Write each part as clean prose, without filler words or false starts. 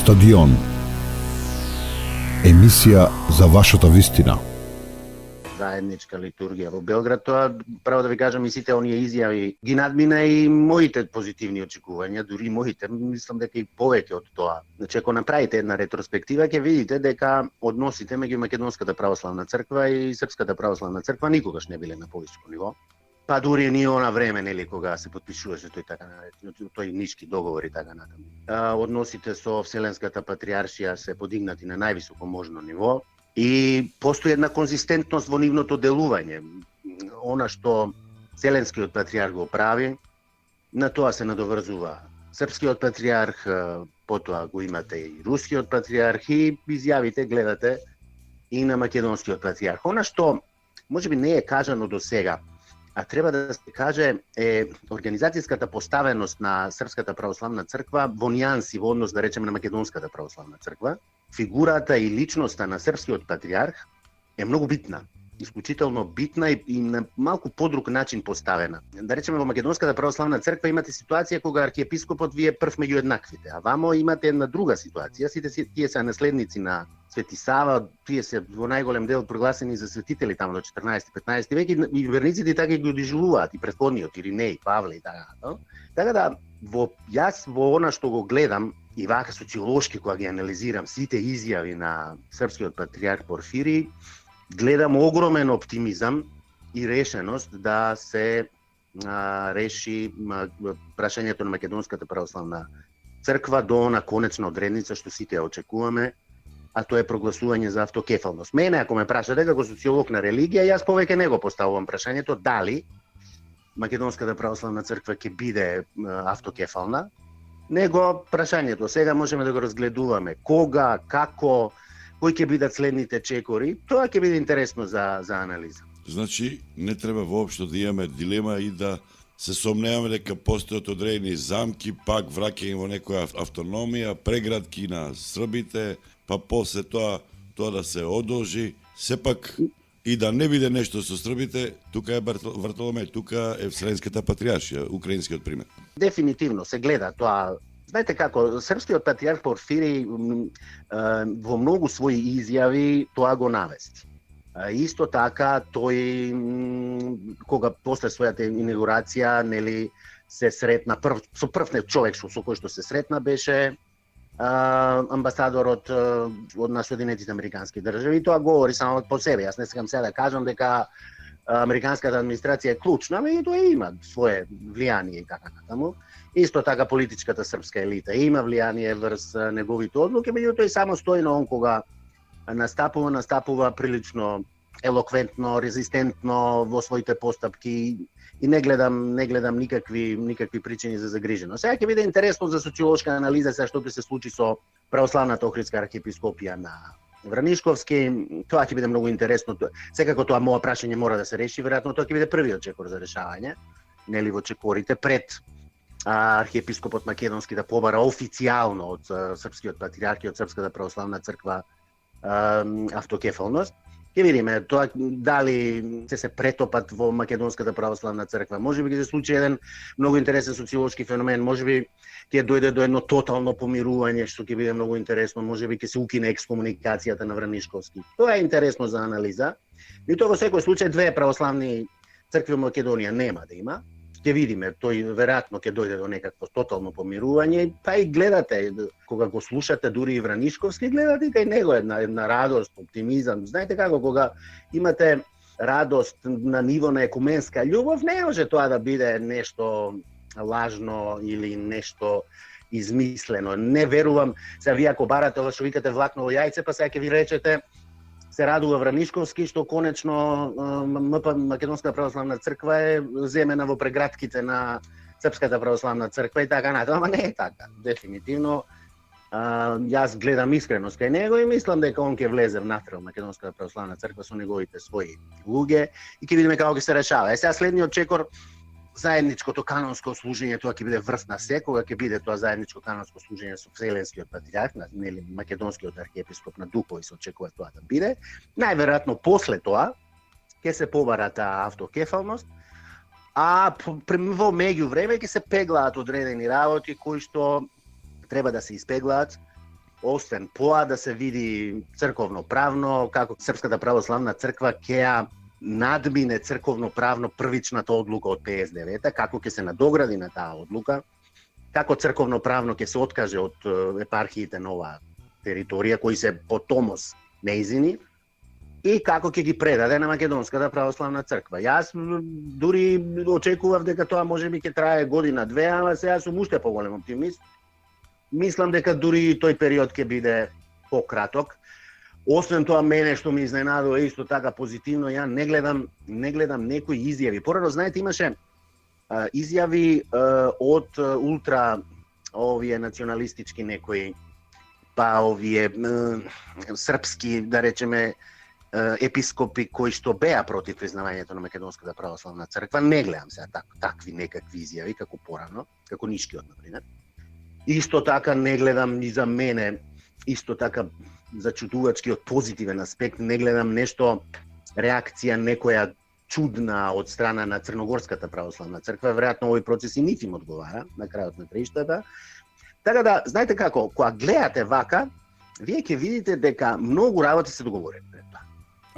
Стадион. Емисија за вашата вистина. Заедничка литургија во Белград, тоа право да ви кажам и сите оние изјави ги надмина и моите позитивни очекувања, дури и моите, мислам дека и повеќе од тоа. Значи, ако направите една ретроспектива, ќе видите дека односите меѓу Македонската православна црква и Српската православна црква никогаш не биле на повисоко ниво. Па дури ни она време, нели, кога се потпишуваше тој нишки договор и така натаму. Односите со Вселенската патриаршија се подигнати на највисоко можно ниво. И постои една конзистентност во нивното делување. Она што Вселенскиот патриарх го прави, на тоа се надоврзува Српскиот патриарх, потоа го имате и Рускиот патриарх и изјавите гледате и на Македонскиот патриарх. Она што можеби не е кажано до сега, а треба да се каже е организацијската поставеност на Српската православна црква во нијанси во однос, да речеме, на Македонската православна црква. Фигурата и личноста на Српскиот патриарх е многу битна, исклучително битна и на малку подруг начин поставена. Да речеме, во Македонската православна црква имате ситуација кога архиепископот ви е прв меѓу еднаквите, а вамо имате една друга ситуација, сите тие се наследници на Свети Сава, тие се во најголем дел прогласени за светители таму до 14-15 век и верниците така ги одижувуваат и претходниот Иринеј, Павле и така. Така да јас во она што го гледам и вака социолошки кога ги анализирам сите изјави на Српскиот патриарх Порфирий, гледам огромен оптимизам и решеност да се реши прашањето на Македонската православна црква до она конечна одредница што сите ја очекуваме, а тоа е прогласување за автокефалност. Мене, ако ме прашате како социолог на религија, јас повеќе не го поставувам прашањето дали Македонската православна црква ќе биде автокефална, него прашањето сега можеме да го разгледуваме кога, како, кои ќе бидат следните чекори, тоа ќе биде интересно за анализа. Значи, не треба воопшто да имаме дилема и да се сомневаме дека постојат одредени замки, пак враќање во некоја автономија, преградки на србите, па после тоа да се одолжи, сепак и да не биде нешто со србите, тука е Вартоломеј, тука е Вселенската патриаршија, украинскиот пример. Дефинитивно се гледа тоа. Знаете како, Српскиот патриарх Порфирий во многу своји изјави тоа го навести. Исто така тој кога после својата инаугурација, нели, се сретна со прв човек со кој што се сретна беше амбасадорот на Соединетите Американски држави. Тоа говори само по себе. Јас не сакам сега да кажам дека американската администрација е клучна, меѓутоа има свое влијание и така натаму. Исто така политичката српска елита има влијание врз неговите одлуки, меѓутоа и самостојно он кога настапува прилично елоквентно, резистентно во своите постапки и не гледам никакви причини за загриженост. Сега ќе биде интересно за социолошка анализа се што ќе се случи со православната Охридска архиепископија на Вранишковски. Тоа ќе биде многу интересно. Секако тоа моја прашање мора да се реши, веројатно тоа ќе биде првиот чекор за решавање, нели, во чекорите пред архиепископот Македонски да побара официјално од Српскиот патриарх и од Српската православна црква автокефалност. Ќе видиме тоа дали се претопат во Македонската православна црква. Можеби ќе се случи еден многу интересен социолошки феномен, можеби ќе дојде до едно тотално помирување што ќе биде многу интересно, можеби ќе се укине екскомуникацијата на Вранишковски. Тоа е интересно за анализа. И тоа во секој случај две православни цркви во Македонија нема да има. Ќе видиме, тој веројатно ќе дојде до некакво тотално помирување, па и гледате, кога го слушате дури и Вранишковски, гледате и кај него една радост, оптимизам. Знаете како, кога имате радост на ниво на екуменска љубов, не може тоа да биде нешто лажно или нешто измислено. Не верувам, сега вие ако барате што викате влакново јајце, па сега ќе ви речете се радува Вранишковски што конечно Македонската православна црква е земена во преградките на Српската православна црква и така натаму, ама не е така. Дефинитивно јас гледам искреност кај него и мислам дека он ќе влезе внатре во Македонската православна црква со неговите своји луѓе и ќе видиме како ќе се решава. Сега следниот чекор, заедничкото канонско служење, тоа ќе биде врв на се, кога ќе биде тоа заедничко канонско служење со Вселенскиот патриарх, нели Македонскиот архиепископ на Духови се очекува тоа да биде. Најверојатно после тоа ќе се побара таа автокефалност, а во меѓувреме ќе се пеглаат одредени работи кои што треба да се испеглаат освен поа да се види црковно правно како Српската православна црква ќе ја надмине црковно правно првичната одлука од 59-та, како ќе се надогради на таа одлука, како црковно правно ќе се откаже од епархиите на оваа територија кои се по томос неизини и како ќе ги предаде на Македонската православна црква. Јас дури очекував дека тоа можеби ќе трае година-две, ама сега сум уште поголем оптимист. Мислам дека дури тој период ќе биде пократок. Освен тоа, мене што ми изненадува исто така позитивно, ја не гледам некои изјави. Порано, знаете, имаше изјави од ултра овие националистички некои, па овие српски, да речеме, епископи кои што беа против признавањето на Македонската православна црква. Не гледам сега такви некакви изјави како порано, како Нишкиот, например. Исто така не гледам ни за мене, исто така зачудувачки од позитивен аспект, не гледам нешто реакција некоја чудна од страна на Црногорската православна црква. Веројатно овој процес и нити им одговара на крајот на краиштата. Така да, знаете како, кога гледате вака, вие ќе видите дека многу работи се договорени пред тоа.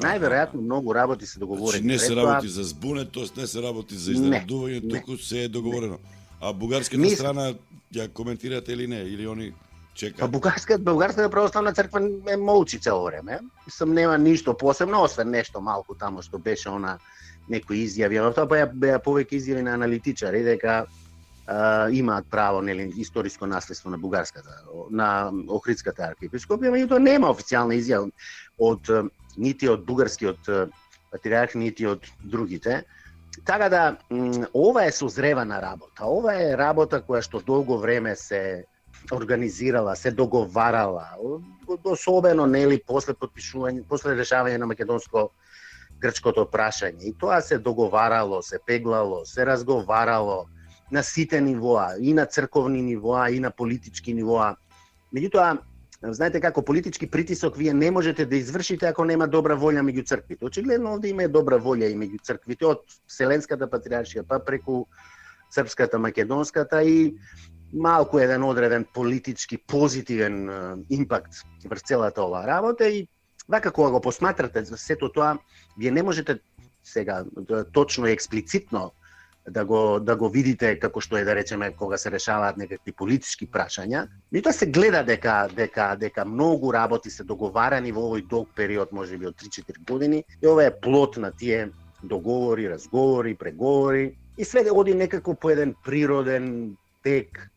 Најверојатно многу работи се договорени. Не се работи за збунетост, не се работи за изненадување, туку се е договорено. А бугарската страна ја коментирате или не, или они чекаат? Бугарската православна црква е молчи цело време. Нема ништо посебно, освен нешто малку тамо што беше она некои изјави, но тоа беа повеќе изјави на аналитичари дека имаат право, нели, историско наследство на бугарската, на Охридската архиепископија, меѓутоа нема официјална изјава од нити од бугарскиот патриарх, нити од другите. Така да, ова е созревана работа. Ова е работа која што долго време се организирала, се договарала, особено нели после потпишување, после решавање на македонско-грчкото прашање. И тоа се договарало, се пеглало, се разговарало на сите нивоа, и на црковни нивоа, и на политички нивоа. Меѓутоа, знаете како, политички притисок вие не можете да извршите ако нема добра волја меѓу црквите. Очигледно овде има добра волја и меѓу црквите, од Вселенската патриаршија па преку Српската, Македонската, и малку еден одреден политички позитивен импакт врз целата оваа работа. И вака кога го посматрате сето тоа, вие не можете сега точно и експлицитно да го видите како што е, да речеме, кога се решаваат некакви политички прашања. Меѓутоа се гледа дека многу работи се договарани во овој долг период, можеби од 3-4 години, и ова е плод на тие договори, разговори, преговори, и све оди некако по еден природен тек.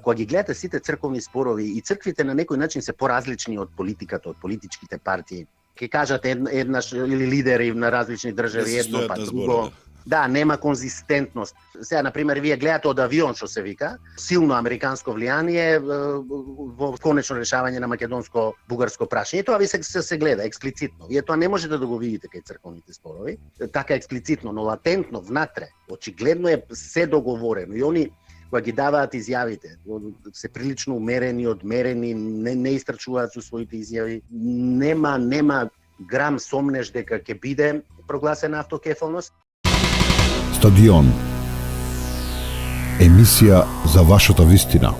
Кога ги гледате сите црковни спорови, и црквите на некој начин се поразлични од политиката, од политичките партии. Ке кажат еднаш или лидери на различни држави едно па друго. Да, нема конзистентност. Сега, например, вие гледате од авион, што се вика, силно американско влијание во конечно решавање на македонско-бугарско прашање. Тоа ви се гледа експлицитно. Вие тоа не можете да го видите кај црковните спорови, така експлицитно, но латентно, внатре, очигледно е се договорено. И они, кога ги даваат изјавите, се прилично умерени, одмерени, не истрчуваат со своите изјави. Нема грам сомнеш дека ќе биде прогласена автокефалност. Стадион. Емисија за вашата вистина.